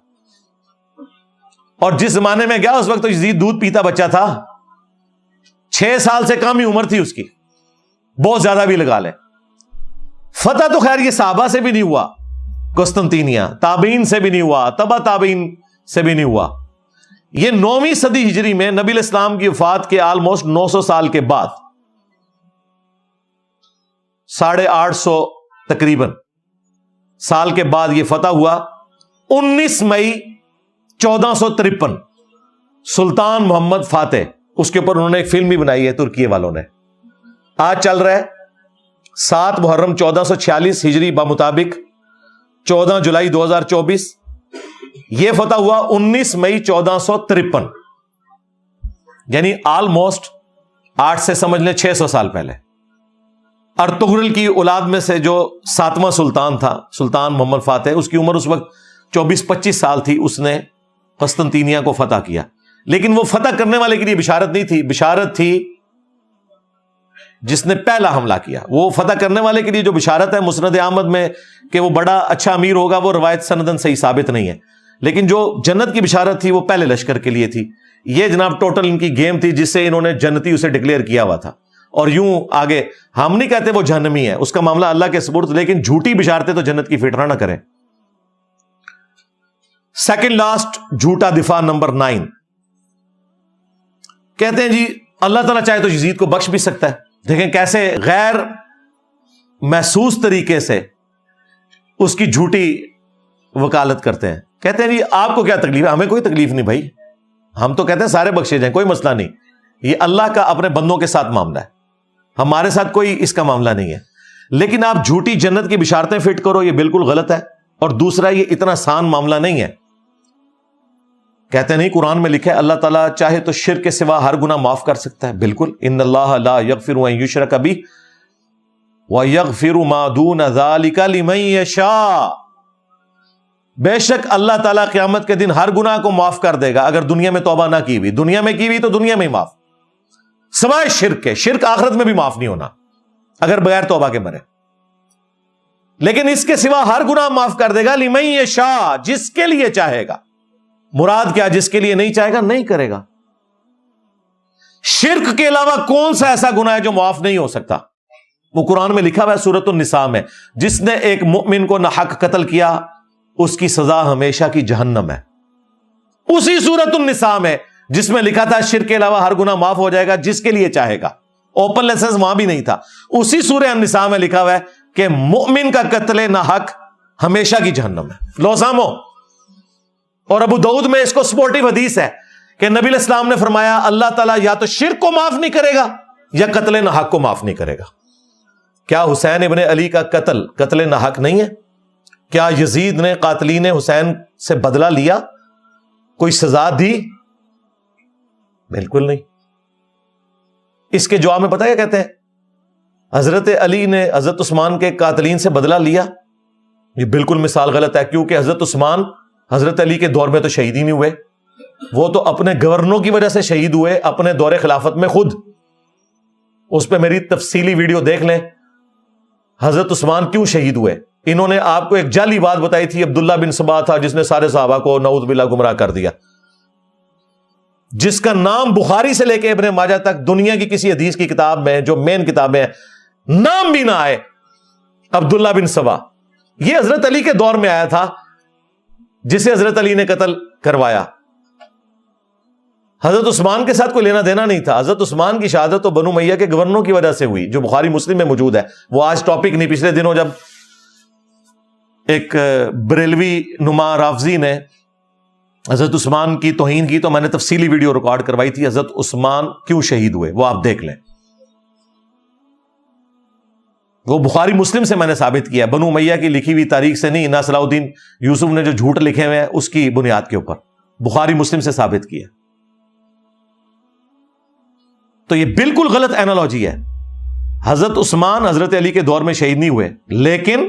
اور جس زمانے میں گیا اس وقت تو یزید دودھ پیتا بچہ تھا. 6 سال سے کم ہی عمر تھی اس کی، بہت زیادہ بھی لگا لیں۔ فتح تو خیر یہ صحابہ سے بھی نہیں ہوا، قسطنطینیہ تابعین سے بھی نہیں ہوا، تبع تابعین سے بھی نہیں ہوا۔ یہ 9ویں صدی ہجری میں نبی علیہ السلام کی وفات کے آلموسٹ 900 سال کے بعد، 850 تقریباً سال کے بعد یہ فتح ہوا۔ 19 مئی 1453 سلطان محمد فاتح، اس کے اوپر انہوں نے ایک فلم بھی بنائی ہے ترکی والوں نے۔ آج چل رہا ہے 7 محرم 1446 ہجری بمطابق 14 جولائی 2024، یہ فتح ہوا 19 مئی 1453، یعنی آلموسٹ 8 سے سمجھ لیں 600 سال پہلے۔ ارطغرل کی اولاد میں سے جو 7واں سلطان تھا، سلطان محمد فاتح، اس کی عمر اس وقت 24-25 سال تھی، اس نے قسطنطینیہ کو فتح کیا۔ لیکن وہ فتح کرنے والے کے لیے بشارت نہیں تھی، بشارت تھی جس نے پہلا حملہ کیا۔ وہ فتح کرنے والے کے لیے جو بشارت ہے مسند احمد میں کہ وہ بڑا اچھا امیر ہوگا، وہ روایت سندن صحیح ثابت نہیں ہے، لیکن جو جنت کی بشارت تھی وہ پہلے لشکر کے لیے تھی۔ یہ جناب ٹوٹل ان کی گیم تھی جس سے انہوں نے جنتی اسے ڈکلیئر کیا ہوا تھا۔ اور یوں آگے ہم نہیں کہتے وہ جہنمی ہے، اس کا معاملہ اللہ کے سپرد، لیکن جھوٹی بشارتیں تو جنت کی فٹرا نہ کریں۔ سیکنڈ لاسٹ جھوٹا دفاع نمبر 9، کہتے ہیں جی اللہ تعالیٰ چاہے تو یزید کو بخش بھی سکتا ہے۔ دیکھیں کیسے غیر محسوس طریقے سے اس کی جھوٹی وکالت کرتے ہیں۔ کہتے ہیں جی آپ کو کیا تکلیف ہے؟ ہمیں کوئی تکلیف نہیں بھائی، ہم تو کہتے ہیں سارے بخشے جائیں، کوئی مسئلہ نہیں۔ یہ اللہ کا اپنے بندوں کے ساتھ معاملہ ہے، ہمارے ساتھ کوئی اس کا معاملہ نہیں ہے۔ لیکن آپ جھوٹی جنت کی بشارتیں فٹ کرو، یہ بالکل غلط ہے۔ اور دوسرا یہ اتنا آسان معاملہ نہیں ہے۔ کہتے نہیں قرآن میں لکھا ہے اللہ تعالیٰ چاہے تو شرک کے سوا ہر گناہ معاف کر سکتا ہے، بالکل، ان اللہ لا یغفر ان یشرک بہ ویغفر ما دون ذلک لمن یشاء، بے شک اللہ تعالیٰ قیامت کے دن ہر گناہ کو معاف کر دے گا اگر دنیا میں توبہ نہ کی ہوئی۔ دنیا میں کی ہوئی تو دنیا میں ہی معاف، سوائے شرک کے، شرک آخرت میں بھی معاف نہیں ہونا اگر بغیر توبہ کے مرے، لیکن اس کے سوا ہر گناہ معاف کر دے گا لمن یشاء، جس کے لیے چاہے گا۔ مراد کیا؟ جس کے لیے نہیں چاہے گا نہیں کرے گا۔ شرک کے علاوہ کون سا ایسا گناہ ہے جو معاف نہیں ہو سکتا؟ وہ قرآن میں لکھا ہوا ہے سورۃ النساء میں، جس نے ایک مؤمن کو ناحق قتل کیا اس کی سزا ہمیشہ کی جہنم ہے۔ اسی سورۃ النساء میں جس میں لکھا تھا شرک کے علاوہ ہر گناہ معاف ہو جائے گا جس کے لیے چاہے گا، اوپن لائسنس وہاں بھی نہیں تھا، اسی سورہ النساء میں لکھا ہوا ہے کہ مؤمن کا قتل ناحق ہمیشہ کی جہنم ہے۔ لو سامو، اور ابو داؤد میں اس کو سپورٹیو حدیث ہے کہ نبی علیہ السلام نے فرمایا اللہ تعالیٰ یا تو شرک کو معاف نہیں کرے گا یا قتل ناحق کو معاف نہیں کرے گا۔ کیا حسین ابن علی کا قتل ناحق نہیں ہے؟ کیا یزید نے قاتلین حسین سے بدلہ لیا، کوئی سزا دی؟ بالکل نہیں۔ اس کے جواب میں پتہ کیا کہتے ہیں؟ حضرت علی نے حضرت عثمان کے قاتلین سے بدلہ لیا، یہ بالکل مثال غلط ہے، کیونکہ حضرت عثمان حضرت علی کے دور میں تو شہید ہی نہیں ہوئے، وہ تو اپنے گورنروں کی وجہ سے شہید ہوئے اپنے دور خلافت میں خود۔ اس پہ میری تفصیلی ویڈیو دیکھ لیں، حضرت عثمان کیوں شہید ہوئے۔ انہوں نے آپ کو ایک جعلی بات بتائی تھی، عبداللہ بن سبا تھا جس نے سارے صحابہ کو نعوذ باللہ گمراہ کر دیا، جس کا نام بخاری سے لے کے ابن ماجہ تک دنیا کی کسی حدیث کی کتاب میں جو مین کتابیں ہیں نام بھی نہ آئے عبداللہ بن سبا۔ یہ حضرت علی کے دور میں آیا تھا جسے حضرت علی نے قتل کروایا، حضرت عثمان کے ساتھ کوئی لینا دینا نہیں تھا۔ حضرت عثمان کی شہادت تو بنو امیہ کے گورنروں کی وجہ سے ہوئی، جو بخاری مسلم میں موجود ہے، وہ آج ٹاپک نہیں۔ پچھلے دنوں جب ایک بریلوی نما رافضی نے حضرت عثمان کی توہین کی تو میں نے تفصیلی ویڈیو ریکارڈ کروائی تھی، حضرت عثمان کیوں شہید ہوئے، وہ آپ دیکھ لیں، وہ بخاری مسلم سے میں نے ثابت کیا، بنو امیہ کی لکھی ہوئی تاریخ سے نہیں، نہ صلاح الدین یوسف نے جو جھوٹ لکھے ہوئے ہیں اس کی بنیاد کے اوپر، بخاری مسلم سے ثابت کیا۔ تو یہ بالکل غلط اینالوجی ہے۔ حضرت عثمان حضرت علی کے دور میں شہید نہیں ہوئے، لیکن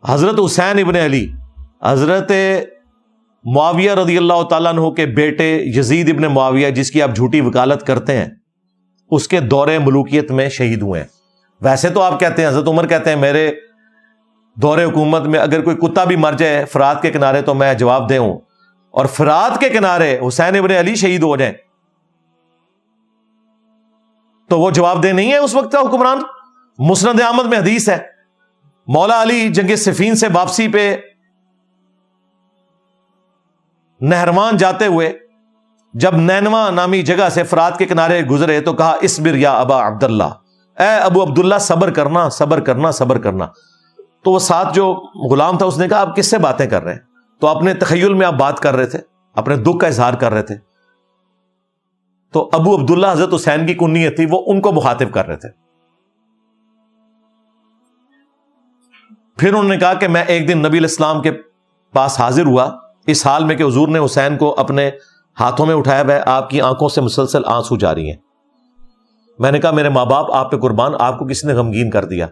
حضرت حسین ابن علی، حضرت معاویہ رضی اللہ تعالیٰ عنہ کے بیٹے یزید ابن معاویہ جس کی آپ جھوٹی وکالت کرتے ہیں، اس کے دور ملوکیت میں شہید ہوئے ہیں۔ ویسے تو آپ کہتے ہیں، حضرت عمر کہتے ہیں میرے دور حکومت میں اگر کوئی کتا بھی مر جائے فرات کے کنارے تو میں جواب دے ہوں، اور فرات کے کنارے حسین ابن علی شہید ہو جائیں تو وہ جواب دہ نہیں ہے اس وقت کا حکمران؟ مسند احمد میں حدیث ہے، مولا علی جنگ صفین سے واپسی پہ نہروان جاتے ہوئے جب نینوا نامی جگہ سے فرات کے کنارے گزرے تو کہا اصبر یا ابا عبداللہ، اے ابو عبداللہ صبر کرنا صبر کرنا صبر کرنا۔ تو وہ ساتھ جو غلام تھا اس نے کہا آپ کس سے باتیں کر رہے ہیں؟ تو اپنے تخیل میں آپ بات کر رہے تھے، اپنے دکھ کا اظہار کر رہے تھے۔ تو ابو عبداللہ حضرت حسین کی کنیت تھی، وہ ان کو مخاطب کر رہے تھے۔ پھر انہوں نے کہا کہ میں ایک دن نبی علیہ السلام کے پاس حاضر ہوا اس حال میں کہ حضور نے حسین کو اپنے ہاتھوں میں اٹھایا ہوا ہے، آپ کی آنکھوں سے مسلسل آنسو جاری ہیں۔ میں نے کہا میرے ماں باپ آپ پہ قربان، آپ کو کس نے غمگین کر دیا؟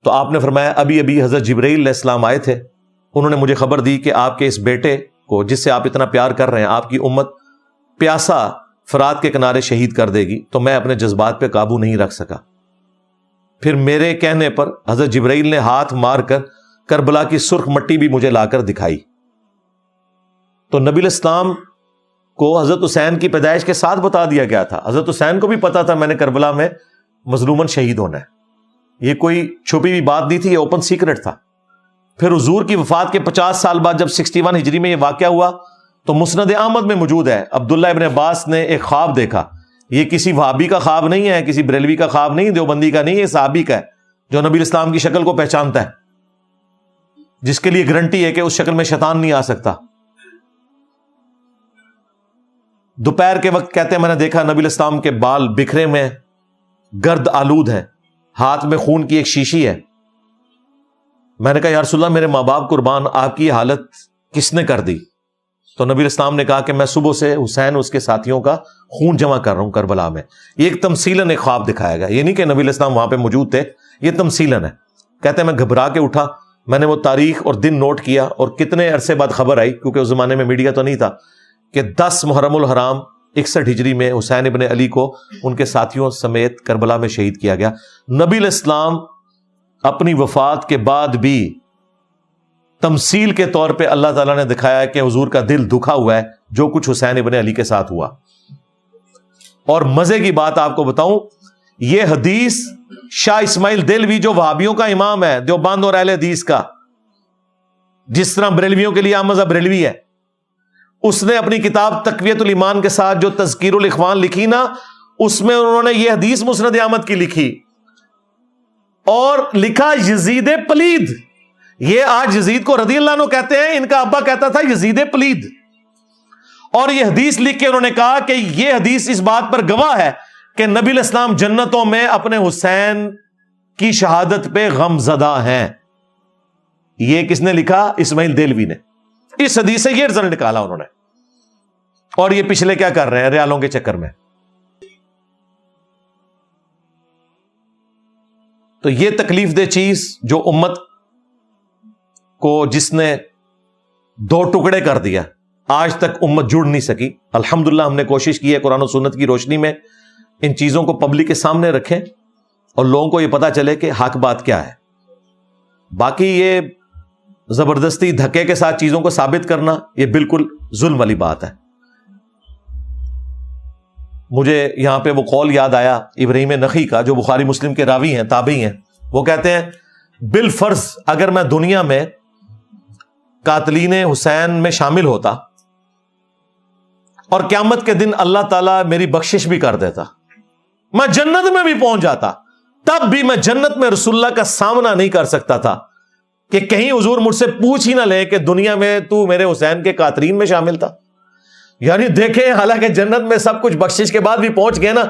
تو آپ نے فرمایا ابھی ابھی حضرت جبرائیل علیہ السلام آئے تھے، انہوں نے مجھے خبر دی کہ آپ کے اس بیٹے کو جس سے آپ اتنا پیار کر رہے ہیں آپ کی امت پیاسا فرات کے کنارے شہید کر دے گی، تو میں اپنے جذبات پہ قابو نہیں رکھ سکا۔ پھر میرے کہنے پر حضرت جبرائیل نے ہاتھ مار کر کربلا کی سرخ مٹی بھی مجھے لا کر دکھائی۔ تو نبی علیہ السلام کو حضرت حسین کی پیدائش کے ساتھ بتا دیا گیا تھا، حضرت حسین کو بھی پتا تھا میں نے کربلا میں مظلوماً شہید ہونا ہے، یہ کوئی چھپی ہوئی بات نہیں تھی، یہ اوپن سیکرٹ تھا۔ پھر حضور کی وفات کے 50 سال بعد جب 61 ہجری میں یہ واقعہ ہوا تو مسند احمد میں موجود ہے، عبداللہ ابن عباس نے ایک خواب دیکھا، یہ کسی وہابی کا خواب نہیں ہے، کسی بریلوی کا خواب نہیں، دیوبندی کا نہیں، یہ صحابی کا ہے جو نبی اسلام کی شکل کو پہچانتا ہے، جس کے لیے گارنٹی ہے کہ اس شکل میں شیطان نہیں آ سکتا۔ دوپہر کے وقت کہتے ہیں میں نے دیکھا نبی الاسلام کے بال بکھرے میں گرد آلود ہیں، ہاتھ میں خون کی ایک شیشی ہے۔ میں نے کہا یا رسول اللہ میرے ماں باپ قربان، آپ کی یہ حالت کس نے کر دی؟ تو نبی الاسلام نے کہا کہ میں صبح سے حسین اس کے ساتھیوں کا خون جمع کر رہا ہوں کربلا میں۔ یہ ایک تمثیلاً ایک خواب دکھایا گیا، یہ نہیں کہ نبی الاسلام وہاں پہ موجود تھے، یہ تمثیلاً ہے۔ کہتے ہیں میں گھبرا کے اٹھا، میں نے وہ تاریخ اور دن نوٹ کیا اور کتنے عرصے بعد خبر آئی، کیونکہ اس زمانے میں میڈیا تو نہیں تھا، کہ 10 محرم الحرام 61 ہجری میں حسین ابن علی کو ان کے ساتھیوں سمیت کربلا میں شہید کیا گیا۔ نبی علیہ السلام اپنی وفات کے بعد بھی تمثیل کے طور پہ اللہ تعالیٰ نے دکھایا ہے کہ حضور کا دل دکھا ہوا ہے جو کچھ حسین ابن علی کے ساتھ ہوا۔ اور مزے کی بات آپ کو بتاؤں، یہ حدیث شاہ اسماعیل دہلوی جو وہابیوں کا امام ہے، دیوبند اور اہل حدیث کا، جس طرح بریلویوں کے لیے عام مذہب بریلوی ہے، اس نے اپنی کتاب تقویت الایمان کے ساتھ جو تذکیر الاخوان لکھی نا، اس میں انہوں نے یہ حدیث مسند احمد کی لکھی اور لکھا یزید پلید۔ یہ آج یزید کو رضی اللہ عنہ کہتے ہیں، ان کا ابا کہتا تھا یزید پلید۔ اور یہ حدیث لکھ کے انہوں نے کہا کہ یہ حدیث اس بات پر گواہ ہے کہ نبی علیہ السلام جنتوں میں اپنے حسین کی شہادت پہ غم زدہ ہیں۔ یہ کس نے لکھا؟ اسماعیل دہلوی نے۔ اس حدیث سے یہ رزلٹ نکالا انہوں نے، اور یہ پچھلے کیا کر رہے ہیں ریالوں کے چکر میں۔ تو یہ تکلیف دہ چیز جو امت کو جس نے 2 ٹکڑے کر دیا، آج تک امت جڑ نہیں سکی۔ الحمدللہ ہم نے کوشش کی ہے قرآن و سنت کی روشنی میں ان چیزوں کو پبلک کے سامنے رکھیں اور لوگوں کو یہ پتا چلے کہ حق بات کیا ہے۔ باقی یہ زبردستی دھکے کے ساتھ چیزوں کو ثابت کرنا یہ بالکل ظلم والی بات ہے۔ مجھے یہاں پہ وہ قول یاد آیا ابراہیم نخعی کا جو بخاری مسلم کے راوی ہیں، تابعی ہیں۔ وہ کہتے ہیں بالفرض اگر میں دنیا میں قاتلین حسین میں شامل ہوتا اور قیامت کے دن اللہ تعالیٰ میری بخشش بھی کر دیتا، میں جنت میں بھی پہنچ جاتا، تب بھی میں جنت میں رسول اللہ کا سامنا نہیں کر سکتا تھا کہ کہیں حضور مجھ سے پوچھ ہی نہ لے کہ دنیا میں تو میرے حسین کے قاتلین میں شامل تھا۔ یعنی دیکھیں حالانکہ جنت میں سب کچھ بخشش کے بعد بھی پہنچ گئے نا،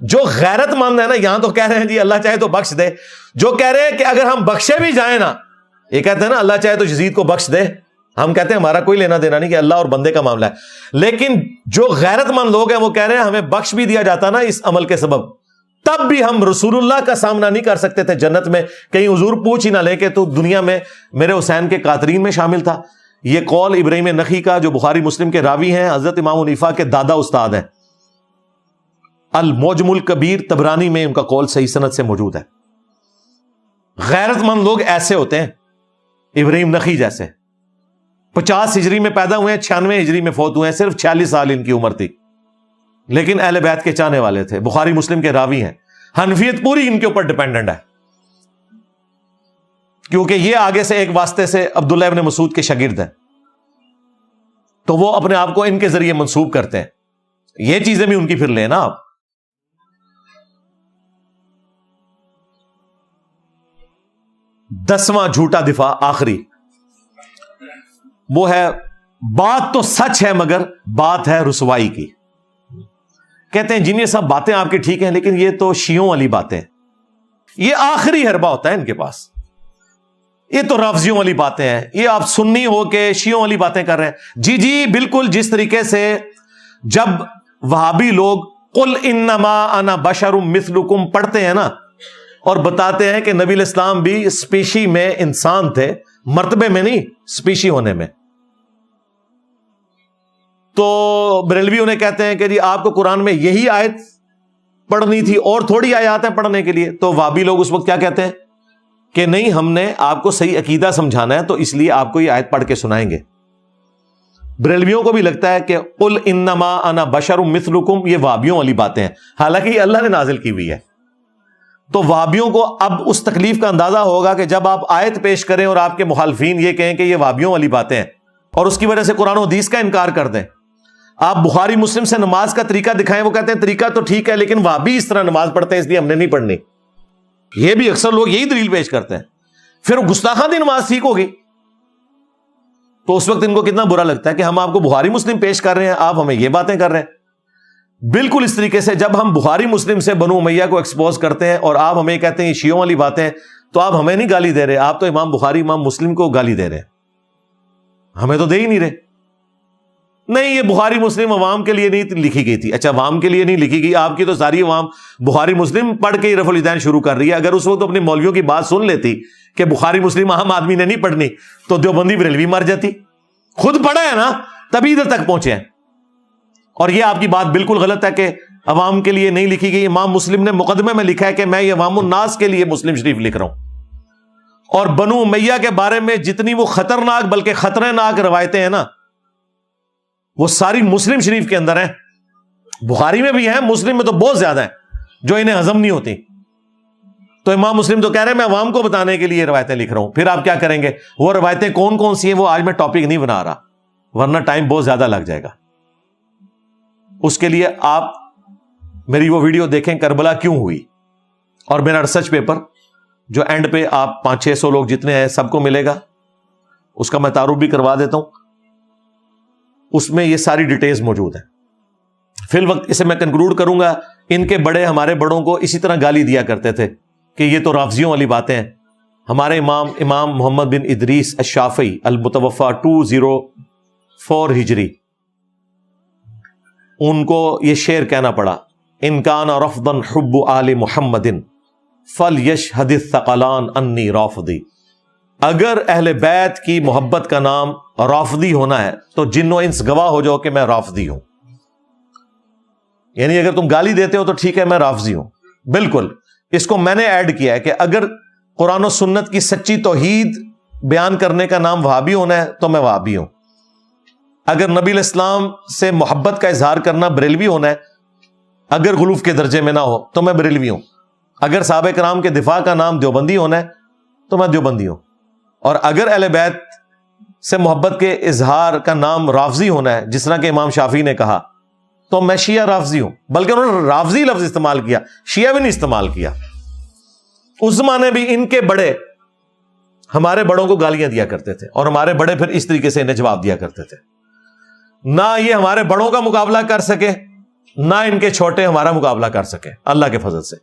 جو غیرت مند ہے نا، یہاں تو کہہ رہے ہیں جی اللہ چاہے تو بخش دے، جو کہہ رہے ہیں کہ اگر ہم بخشے بھی جائیں نا، یہ کہتے ہیں نا اللہ چاہے تو یزید کو بخش دے، ہم کہتے ہیں ہمارا کوئی لینا دینا نہیں کہ اللہ اور بندے کا معاملہ ہے، لیکن جو غیرت مند لوگ ہیں وہ کہہ رہے ہیں ہمیں بخش بھی دیا جاتا نا اس عمل کے سبب، تب بھی ہم رسول اللہ کا سامنا نہیں کر سکتے تھے جنت میں، کہیں حضور پوچھ ہی نہ لے کہ تو دنیا میں میرے حسین کے قاتلین میں شامل تھا۔ یہ قول ابراہیم نخعی کا جو بخاری مسلم کے راوی ہیں، حضرت امام حنیفہ کے دادا استاد ہیں، المعجم الکبیر طبرانی میں ان کا قول صحیح سند سے موجود ہے۔ غیرت مند لوگ ایسے ہوتے ہیں، ابراہیم نخعی جیسے، 50 ہجری میں پیدا ہوئے ہیں، 96 ہجری میں فوت ہوئے ہیں، صرف 46 سال ان کی عمر تھی، لیکن اہل بیت کے چاہنے والے تھے، بخاری مسلم کے راوی ہیں. حنفیت پوری ان کے اوپر ڈیپینڈنٹ ہے، کیونکہ یہ آگے سے ایک واسطے سے عبداللہ ابن مسعود کے شاگرد ہیں، تو وہ اپنے آپ کو ان کے ذریعے منسوب کرتے ہیں. یہ چیزیں بھی ان کی پھر لیں نا آپ. دسواں جھوٹا دفاع، آخری، وہ ہے بات تو سچ ہے مگر بات ہے رسوائی کی. کہتے ہیں جن یہ سب باتیں آپ کی ٹھیک ہیں لیکن یہ تو شیعوں والی باتیں، یہ آخری حربہ ہوتا ہے ان کے پاس. یہ تو رافضیوں والی باتیں ہیں، یہ آپ سنی ہو کے شیعوں والی باتیں کر رہے ہیں. جی بالکل، جس طریقے سے جب وہابی لوگ قل انما انا بشر مثلکم پڑھتے ہیں نا، اور بتاتے ہیں کہ نبی علیہ السلام بھی اسپیشی میں انسان تھے، مرتبے میں نہیں، اسپیشی ہونے میں، تو بریلوی انہیں کہتے ہیں کہ جی آپ کو قرآن میں یہی آیت پڑھنی تھی اور تھوڑی آیات ہیں پڑھنے کے لیے. تو وہابی لوگ اس وقت کیا کہتے ہیں کہ نہیں، ہم نے آپ کو صحیح عقیدہ سمجھانا ہے تو اس لیے آپ کو یہ آیت پڑھ کے سنائیں گے. بریلویوں کو بھی لگتا ہے کہ قل انما انا بشر مثلکم یہ وہابیوں والی باتیں ہیں، حالانکہ یہ اللہ نے نازل کی ہوئی ہے. تو وہابیوں کو اب اس تکلیف کا اندازہ ہوگا کہ جب آپ آیت پیش کریں اور آپ کے مخالفین یہ کہیں کہ یہ وہابیوں والی باتیں ہیں اور اس کی وجہ سے قرآن و حدیث کا انکار کر دیں. آپ بخاری مسلم سے نماز کا طریقہ دکھائیں، وہ کہتے ہیں طریقہ تو ٹھیک ہے لیکن وہابی اس طرح نماز پڑھتے ہیں اس لیے ہم نے نہیں پڑھنی. یہ بھی اکثر لوگ یہی دلیل پیش کرتے ہیں. پھر گستاخانہ نماز ٹھیک ہوگی تو اس وقت ان کو کتنا برا لگتا ہے کہ ہم آپ کو بخاری مسلم پیش کر رہے ہیں، آپ ہمیں یہ باتیں کر رہے ہیں. بالکل اس طریقے سے جب ہم بخاری مسلم سے بنو امیہ کو ایکسپوز کرتے ہیں اور آپ ہمیں کہتے ہیں یہ شیعوں والی باتیں ہیں، تو آپ ہمیں نہیں گالی دے رہے، آپ تو امام بخاری امام مسلم کو گالی دے رہے ہیں، ہمیں تو دے ہی نہیں رہے. نہیں، یہ بخاری مسلم عوام کے لیے نہیں لکھی گئی تھی. اچھا، عوام کے لیے نہیں لکھی گئی، آپ کی تو ساری عوام بخاری مسلم پڑھ کے ہی رفع الیدین شروع کر رہی ہے. اگر اس وقت اپنے مولویوں کی بات سن لیتی کہ بخاری مسلم عام آدمی نے نہیں پڑھنی تو دیوبندی بریلوی مر جاتی. خود پڑھا ہے نا تبھی ادھر تک پہنچے ہیں. اور یہ آپ کی بات بالکل غلط ہے کہ عوام کے لیے نہیں لکھی گئی. امام مسلم نے مقدمے میں لکھا ہے کہ میں یہ عوام الناس کے لیے مسلم شریف لکھ رہا ہوں. اور بنو امیہ کے بارے میں جتنی وہ خطرناک بلکہ خطرناک روایتیں ہیں نا، وہ ساری مسلم شریف کے اندر ہیں. بخاری میں بھی ہیں، مسلم میں تو بہت زیادہ ہیں جو انہیں ہضم نہیں ہوتی. تو امام مسلم تو کہہ رہے ہیں میں عوام کو بتانے کے لیے روایتیں لکھ رہا ہوں. پھر آپ کیا کریں گے؟ وہ روایتیں کون کون سی ہیں وہ آج میں ٹاپک نہیں بنا رہا، ورنہ ٹائم بہت زیادہ لگ جائے گا. اس کے لیے آپ میری وہ ویڈیو دیکھیں کربلا کیوں ہوئی، اور میرا ریسرچ پیپر جو اینڈ پہ آپ 500-600 لوگ جتنے ہیں سب کو ملے گا، اس کا میں تعارف بھی کروا دیتا ہوں. اس میں یہ ساری ڈیٹیلز موجود ہیں. فی الوقت اسے میں کنکلوڈ کروں گا. ان کے بڑے ہمارے بڑوں کو اسی طرح گالی دیا کرتے تھے کہ یہ تو رافضیوں والی باتیں ہیں. ہمارے امام محمد بن ادریس الشافعی المتوفی 204 ہجری، ان کو یہ شعر کہنا پڑا، ان کان رفضا حب آل محمد فلیشہد الثقلان انی رافضی. اگر اہل بیت کی محبت کا نام رافضی ہونا ہے تو جن و انس گواہ ہو جاؤ کہ میں رافضی ہوں. یعنی اگر تم گالی دیتے ہو تو ٹھیک ہے میں رافضی ہوں. بالکل اس کو میں نے ایڈ کیا ہے کہ اگر قرآن و سنت کی سچی توحید بیان کرنے کا نام وہابی ہونا ہے تو میں وہابی ہوں. اگر نبی علیہ السلام سے محبت کا اظہار کرنا بریلوی ہونا ہے، اگر غلوف کے درجے میں نہ ہو تو میں بریلوی ہوں. اگر صحابہ کرام کے دفاع کا نام دیوبندی ہونا ہے تو میں دیوبندی ہوں. اور اگر اہل بیت سے محبت کے اظہار کا نام رافضی ہونا ہے، جس طرح کہ امام شافعی نے کہا، تو میں شیعہ رافضی ہوں. بلکہ انہوں نے رافضی لفظ استعمال کیا، شیعہ بھی نہیں استعمال کیا. اس زمانے بھی ان کے بڑے ہمارے بڑوں کو گالیاں دیا کرتے تھے اور ہمارے بڑے پھر اس طریقے سے انہیں جواب دیا کرتے تھے. نہ یہ ہمارے بڑوں کا مقابلہ کر سکے، نہ ان کے چھوٹے ہمارا مقابلہ کر سکے اللہ کے فضل سے.